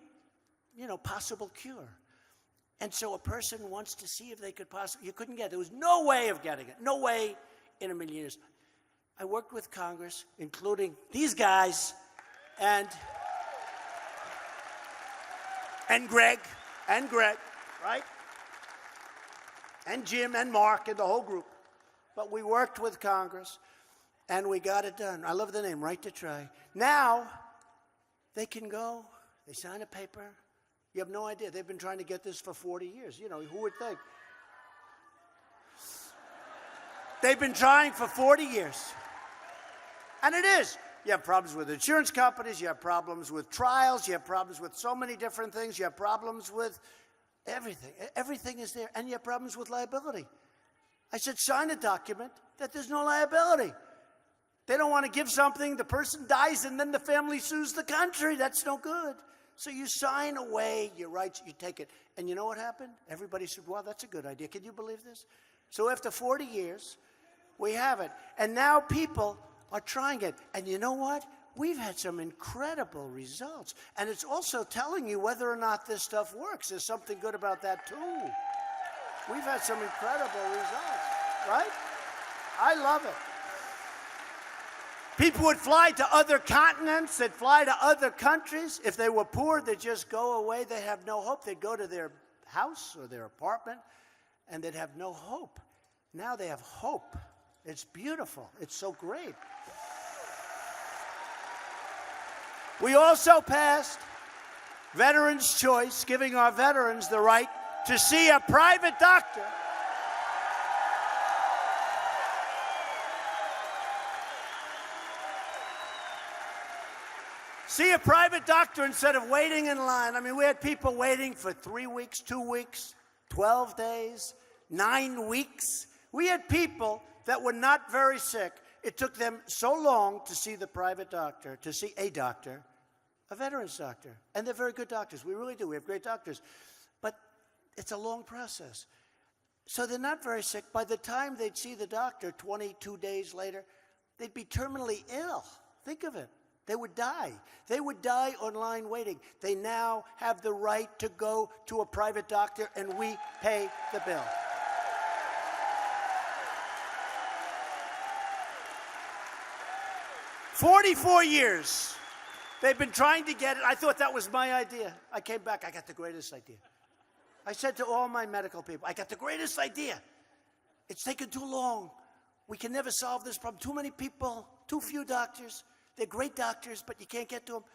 possible cure. And so a person wants to see if they could possibly, you couldn't get it. There was no way of getting it, no way in a million years. I worked with Congress, including these guys, and Greg, right? And Jim and Mark and the whole group. But we worked with Congress, and we got it done. I love the name, Right to Try. Now, they can go, they sign a paper. You have no idea. They've been trying to get this for 40 years. Who would think? They've been trying for 40 years. And it is. You have problems with insurance companies. You have problems with trials. You have problems with so many different things. You have problems with everything. Everything is there. And you have problems with liability. I said, sign a document that there's no liability. They don't want to give something, the person dies, and then the family sues the country. That's no good. So you sign away your rights, you take it. And you know what happened? Everybody said, well, that's a good idea. Can you believe this? So after 40 years, we have it. And now people are trying it. And you know what? We've had some incredible results. And it's also telling you whether or not this stuff works. There's something good about that, too. We've had some incredible results, right? I love it. People would fly to other continents. They'd fly to other countries. If they were poor, they'd just go away. They'd have no hope. They'd go to their house or their apartment, and they'd have no hope. Now they have hope. It's beautiful. It's so great. We also passed Veterans' Choice, giving our veterans the right to see a private doctor. See a private doctor instead of waiting in line. I mean, we had people waiting for 3 weeks, 2 weeks, 12 days, 9 weeks. We had people that were not very sick. It took them so long to see the private doctor, to see a doctor, a veterans doctor. And they're very good doctors. We really do. We have great doctors. But it's a long process. So they're not very sick. By the time they'd see the doctor 22 days later, they'd be terminally ill. Think of it. They would die. They would die online waiting. They now have the right to go to a private doctor, and we pay the bill. "44 years. They've been trying to get it. I thought that was my idea. I came back. I got the greatest idea. I said to all my medical people, I got the greatest idea. It's taken too long. We can never solve this problem. Too many people, too few doctors. They're great doctors, but you can't get to them.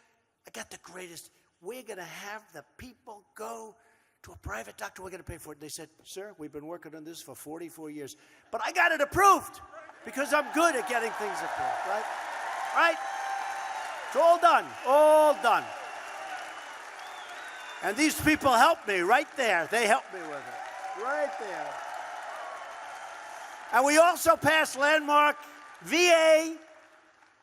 I got the greatest. We're going to have the people go to a private doctor. We're going to pay for it." They said, "Sir, we've been working on this for 44 years. But I got it approved because I'm good at getting things approved," right? Right? It's all done. All done. And these people helped me right there. They helped me with it. Right there. And we also passed landmark VA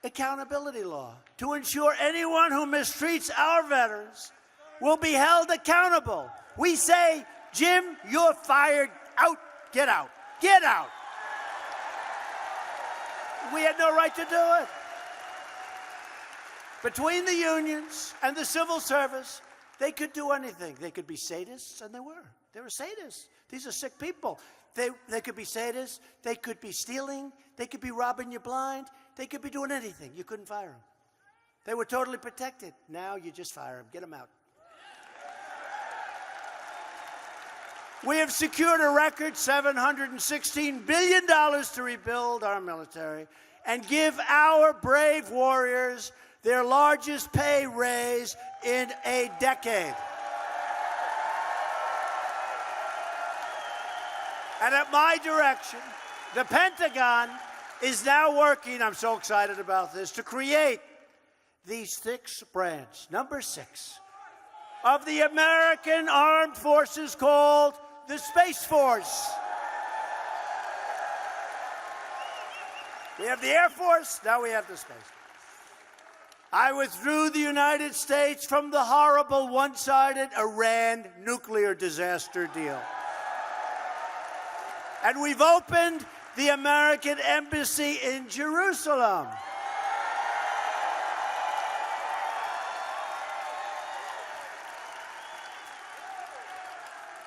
accountability law to ensure anyone who mistreats our veterans will be held accountable. We say, "Jim, you're fired. Out. Get out. Get out." We had no right to do it. Between the unions and the civil service, they could do anything. They could be sadists, and they were. They were sadists. These are sick people. They could be sadists. They could be stealing. They could be robbing you blind. They could be doing anything. You couldn't fire them. They were totally protected. Now you just fire them. Get them out. We have secured a record $716 billion to rebuild our military and give our brave warriors their largest pay raise in a decade. And at my direction, the Pentagon is now working, I'm so excited about this, to create these 6 branches. Number 6, of the American Armed Forces called the Space Force. We have the Air Force, now we have the Space Force. I withdrew the United States from the horrible one-sided Iran nuclear disaster deal. And we've opened the American Embassy in Jerusalem.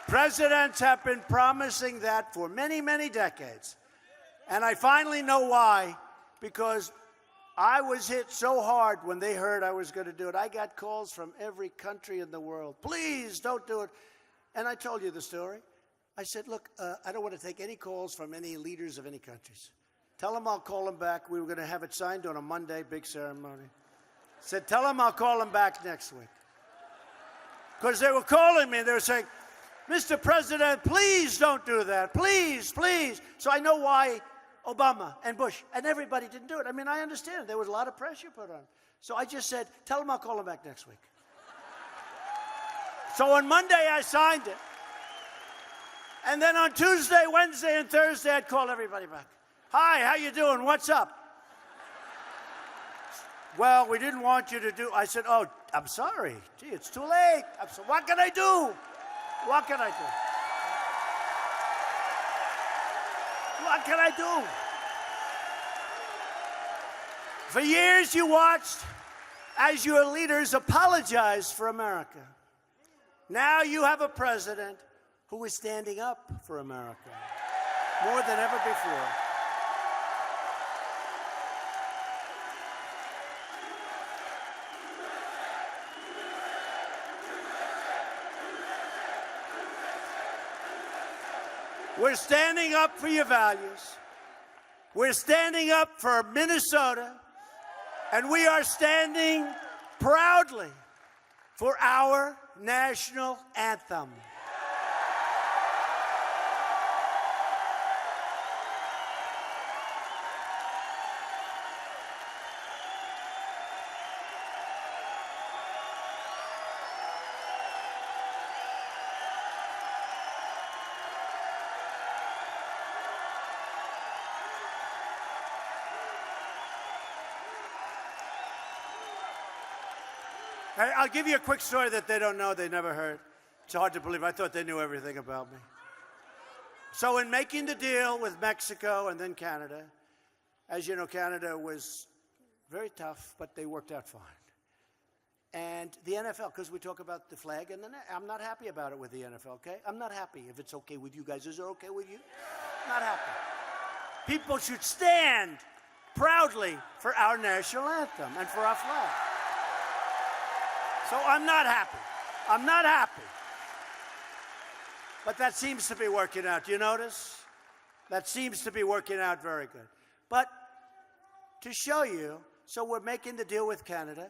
Presidents have been promising that for many, many decades. And I finally know why, because I was hit so hard when they heard I was going to do it. I got calls from every country in the world. Please don't do it. And I told you the story. I said, look, I don't want to take any calls from any leaders of any countries. Tell them I'll call them back. We were going to have it signed on a Monday, big ceremony. Said, tell them I'll call them back next week. Because they were calling me and they were saying, Mr. President, please don't do that. Please, please. So I know why Obama and Bush and everybody didn't do it. I mean, I understand. There was a lot of pressure put on. So I just said, tell them I'll call them back next week. So on Monday, I signed it. And then on Tuesday, Wednesday, and Thursday, I'd call everybody back. Hi, how you doing? What's up? Well, we didn't want you to do. I said, oh, I'm sorry. Gee, it's too late. I said, what can I do? What can I do? What can I do? For years, you watched as your leaders apologized for America. Now you have a president who is standing up for America more than ever before. We're standing up for your values. We're standing up for Minnesota. And we are standing proudly for our national anthem. I'll give you a quick story that they don't know, they never heard. It's hard to believe. I thought they knew everything about me. So in making the deal with Mexico and then Canada, as you know, Canada was very tough, but they worked out fine. And the NFL, because we talk about the flag, and then I'm not happy about it with the NFL, okay? I'm not happy. If it's okay with you guys, is it okay with you? Not happy. People should stand proudly for our national anthem and for our flag. So I'm not happy. I'm not happy. But that seems to be working out. Do you notice? That seems to be working out very good. But to show you, so we're making the deal with Canada,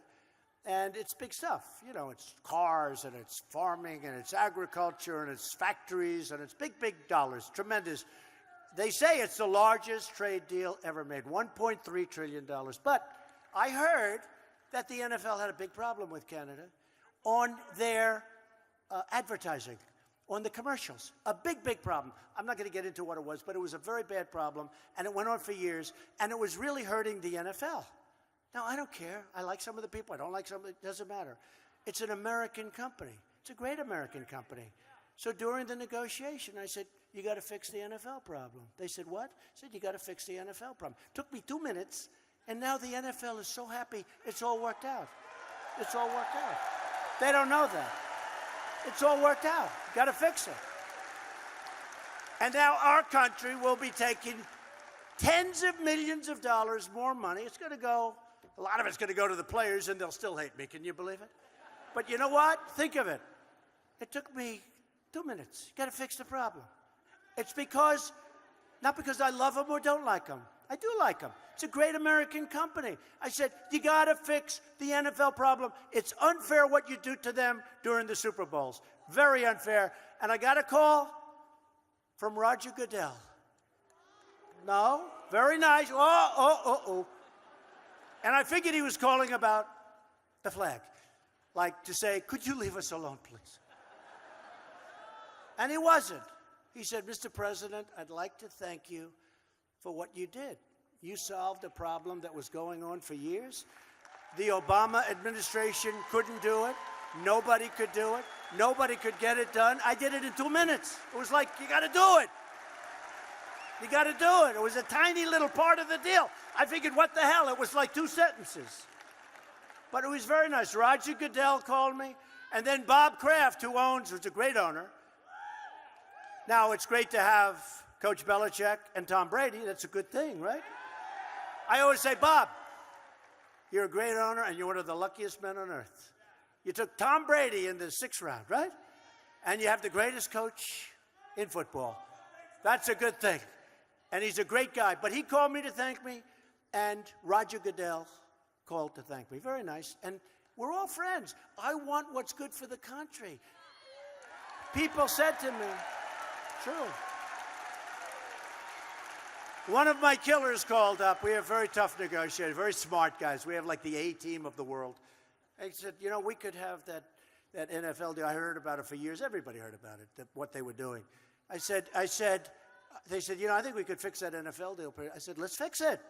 and it's big stuff. You know, it's cars, and it's farming, and it's agriculture, and it's factories, and it's big, big dollars, tremendous. They say it's the largest trade deal ever made, $1.3 trillion. But I heard that the NFL had a big problem with Canada on their advertising, on the commercials. A big, big problem. I'm not going to get into what it was, but it was a very bad problem, and it went on for years, and it was really hurting the NFL. Now, I don't care. I like some of the people. I don't like some of it. It doesn't matter. It's an American company. It's a great American company. So during the negotiation, I said, you got to fix the NFL problem. They said, what? I said, you got to fix the NFL problem. Took me 2 minutes. And now the NFL is so happy it's all worked out. It's all worked out. They don't know that. It's all worked out. Got to fix it. And now our country will be taking tens of millions of dollars more money. It's going to go, a lot of it's going to go to the players, and they'll still hate me. Can you believe it? But you know what? Think of it. It took me 2 minutes. Got to fix the problem. It's because, not because I love them or don't like them. I do like them. It's a great American company. I said, you got to fix the NFL problem. It's unfair what you do to them during the Super Bowls. Very unfair. And I got a call from Roger Goodell. No, very nice. Oh. And I figured he was calling about the flag. like to say, could you leave us alone, please? And he wasn't. He said, Mr. President, I'd like to thank you for what you did. You solved a problem that was going on for years. The Obama administration couldn't do it. Nobody could do it. Nobody could get it done. I did it in 2 minutes. It was like, you got to do it. You got to do it. It was a tiny little part of the deal. I figured, what the hell? It was like 2 sentences. But it was very nice. Roger Goodell called me. And then Bob Kraft, who's a great owner. Now, it's great to have Coach Belichick and Tom Brady. That's a good thing, right? I always say, Bob, you're a great owner, and you're one of the luckiest men on earth. You took Tom Brady in the 6th round, right? And you have the greatest coach in football. That's a good thing. And he's a great guy. But he called me to thank me, and Roger Goodell called to thank me. Very nice. And we're all friends. I want what's good for the country. People said to me, true. One of my killers called up. We have very tough negotiators, very smart guys. We have like the A-team of the world. He said, you know, we could have that NFL deal. I heard about it for years. Everybody heard about it, what they were doing. They said, you know, I think we could fix that NFL deal. I said, let's fix it.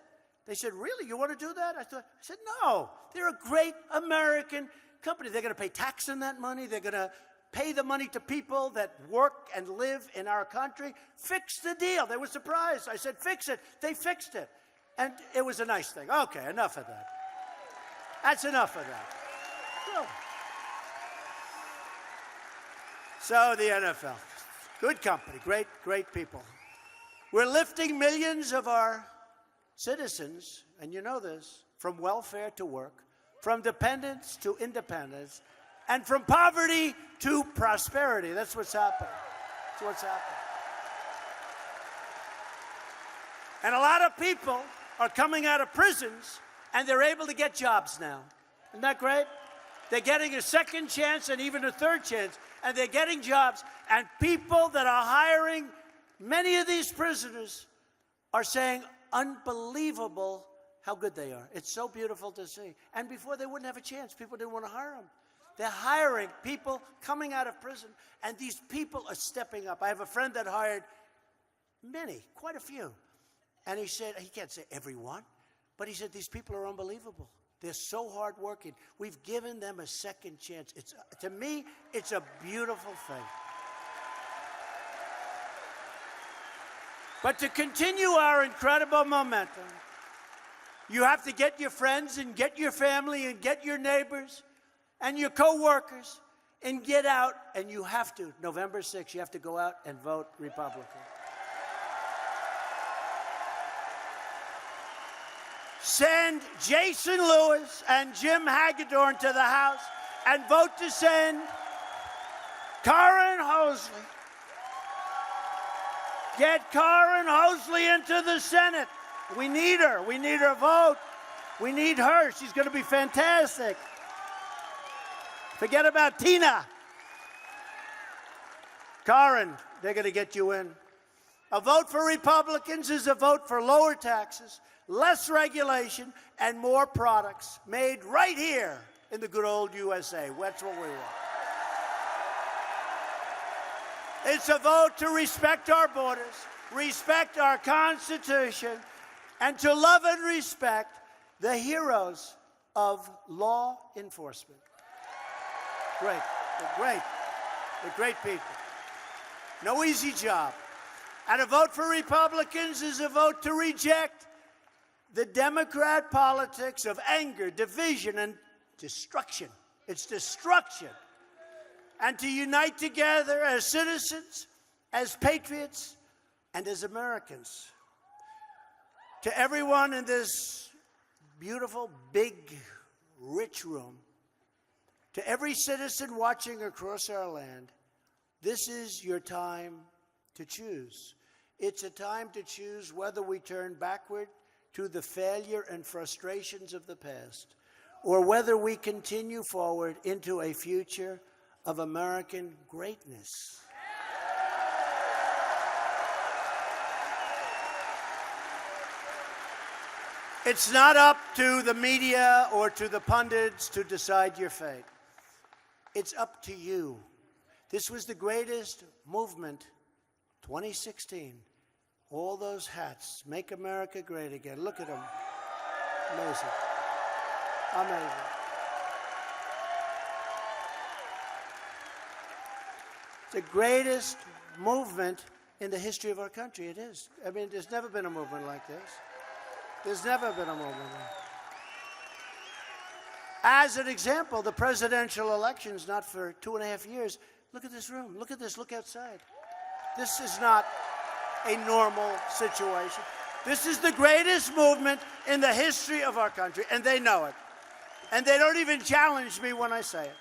They said, really? You want to do that? I said, no. They're a great American company. They're going to pay tax on that money. They're going to pay the money to people that work and live in our country. Fix the deal. They were surprised. I said, fix it. They fixed it. And it was a nice thing. Okay, enough of that. That's enough of that. So the NFL, good company, great people. We're lifting millions of our citizens, and you know this, from welfare to work, from dependence to independence, and from poverty to prosperity. That's what's happening. That's what's happening. And a lot of people are coming out of prisons, and they're able to get jobs now. Isn't that great? They're getting a second chance and even a third chance, and they're getting jobs. And people that are hiring many of these prisoners are saying, unbelievable how good they are. It's so beautiful to see. And before, they wouldn't have a chance. People didn't want to hire them. They're hiring people coming out of prison, and these people are stepping up. I have a friend that hired quite a few. And he said, he can't say everyone, but he said, these people are unbelievable. They're so hardworking. We've given them a second chance. To me, it's a beautiful thing. But to continue our incredible momentum, you have to get your friends and get your family and get your neighbors and your co-workers and get out, and you have to, November 6th, you have to go out and vote Republican. Send Jason Lewis and Jim Hagedorn to the House and vote to send Karen Hosley. Get Karen Hosley into the Senate. We need her. We need her vote. We need her. She's going to be fantastic. Forget about Tina. Karen, they're going to get you in. A vote for Republicans is a vote for lower taxes, less regulation, and more products made right here in the good old USA. That's what we want. It's a vote to respect our borders, respect our Constitution, and to love and respect the heroes of law enforcement. Great. They're great. They're great people. No easy job. And a vote for Republicans is a vote to reject the Democrat politics of anger, division, and destruction. It's destruction. And to unite together as citizens, as patriots, and as Americans. To everyone in this beautiful, big, rich room, to every citizen watching across our land, this is your time to choose. It's a time to choose whether we turn backward to the failure and frustrations of the past, or whether we continue forward into a future of American greatness. It's not up to the media or to the pundits to decide your fate. It's up to you. This was the greatest movement, 2016. All those hats, make America great again. Look at them. Amazing. Amazing. The greatest movement in the history of our country. It is. I mean, there's never been a movement like this. There's never been a movement like this. As an example, the presidential elections, not for 2.5 years. Look at this room. Look at this. Look outside. This is not a normal situation. This is the greatest movement in the history of our country, and they know it. And they don't even challenge me when I say it,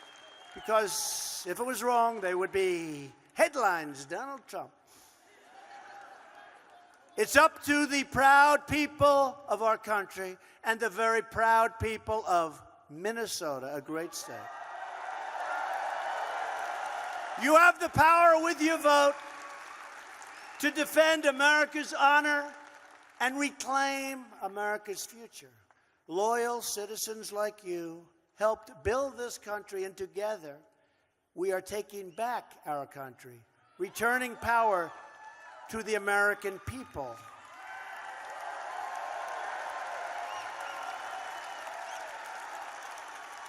because if it was wrong, they would be headlines, Donald Trump. It's up to the proud people of our country and the very proud people of Minnesota, a great state. You have the power with your vote to defend America's honor and reclaim America's future. Loyal citizens like you helped build this country, and together we are taking back our country, returning power to the American people.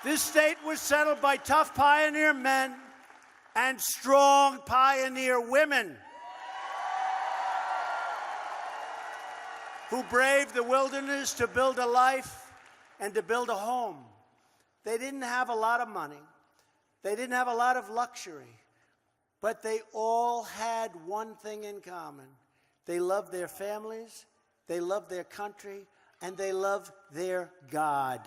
This state was settled by tough pioneer men and strong pioneer women who braved the wilderness to build a life and to build a home. They didn't have a lot of money. They didn't have a lot of luxury. But they all had one thing in common. They loved their families, they loved their country, and they loved their God.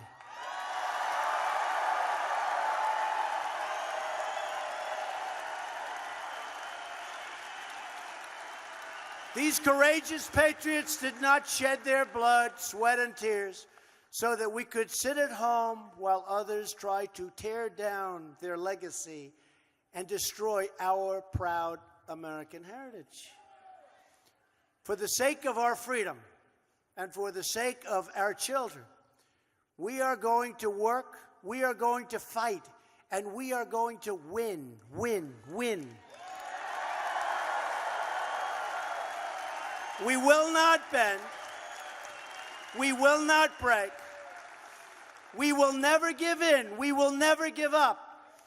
These courageous patriots did not shed their blood, sweat, and tears so that we could sit at home while others try to tear down their legacy and destroy our proud American heritage. For the sake of our freedom and for the sake of our children, we are going to work, we are going to fight, and we are going to win, win, win. We will not bend. We will not break. We will never give in. We will never give up.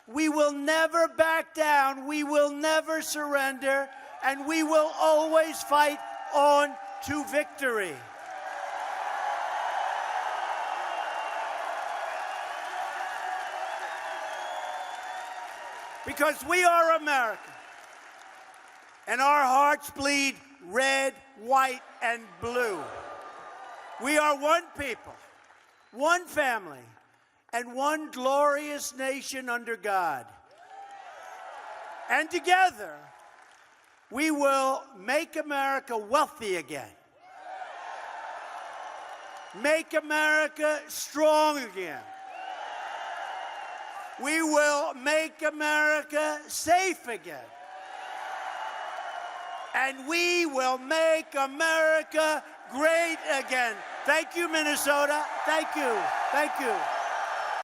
We will never back down. We will never surrender. And we will always fight on to victory. Because we are American. And our hearts bleed red, white, and blue. We are one people, one family, and one glorious nation under God. And together, we will make America wealthy again. Make America strong again. We will make America safe again. And we will make America great again. Thank you, Minnesota. Thank you. Thank you.